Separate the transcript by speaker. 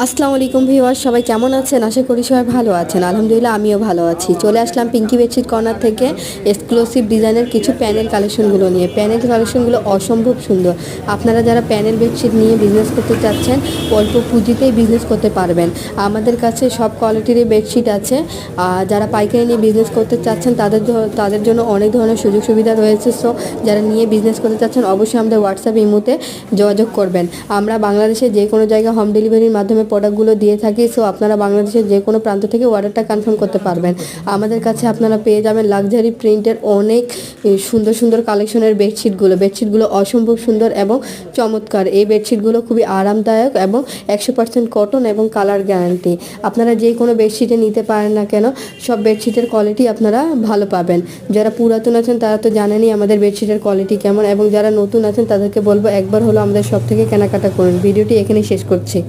Speaker 1: আসসালামু আলাইকুম ভিউয়ার্স, সবাই কেমন আছেন? আশা করি সবাই ভালো আছেন। আলহামদুলিল্লাহ আমিও ভালো আছি। চলে আসলাম পিঙ্কি বেডশিট কর্নার থেকে এক্সক্লুসিভ ডিজাইনের কিছু প্যানেল কালেকশনগুলো নিয়ে। প্যানেল কালেকশনগুলো অসম্ভব সুন্দর। আপনারা যারা প্যানেল বেডশিট নিয়ে বিজনেস করতে চাচ্ছেন, অল্প পুঁজিতেই বিজনেস করতে পারবেন। আমাদের কাছে সব কোয়ালিটিরই বেডশিট আছে। যারা পাইকারি নিয়ে বিজনেস করতে চাচ্ছেন তাদের জন্য অনেক ধরনের সুযোগ সুবিধা রয়েছে। সো যারা নিয়ে বিজনেস করতে চাচ্ছেন অবশ্যই আমাদের হোয়াটসঅ্যাপ ইমোতে যোগাযোগ করবেন। আমরা বাংলাদেশে যে কোনো জায়গায় হোম ডেলিভারির মাধ্যমে প্রোডাক্টগুলো দিয়ে থাকি। সো আপনারা বাংলাদেশের যে কোনো প্রান্ত থেকে অর্ডারটা কনফার্ম করতে পারবেন। আমাদের কাছে আপনারা পেয়ে যাবেন লাক্সারি প্রিন্টের অনেক সুন্দর সুন্দর কালেকশনের বেডশিটগুলো অসম্ভব সুন্দর এবং চমৎকার। এই বেডশিটগুলো খুবই আরামদায়ক এবং 100% কটন এবং কালার গ্যারান্টি। আপনারা যে কোনো বেডশিটে নিতে পারেন না কেন, সব বেডশিটের কোয়ালিটি আপনারা ভালো পাবেন। যারা পুরাতন আছেন তারা তো জানেনই আমাদের বেডশিটের কোয়ালিটি কেমন, এবং যারা নতুন আছেন তাদেরকে বলবো একবার হলো আমাদের শপ থেকে কেনাকাটা করুন। ভিডিওটি এখানেই শেষ করছি।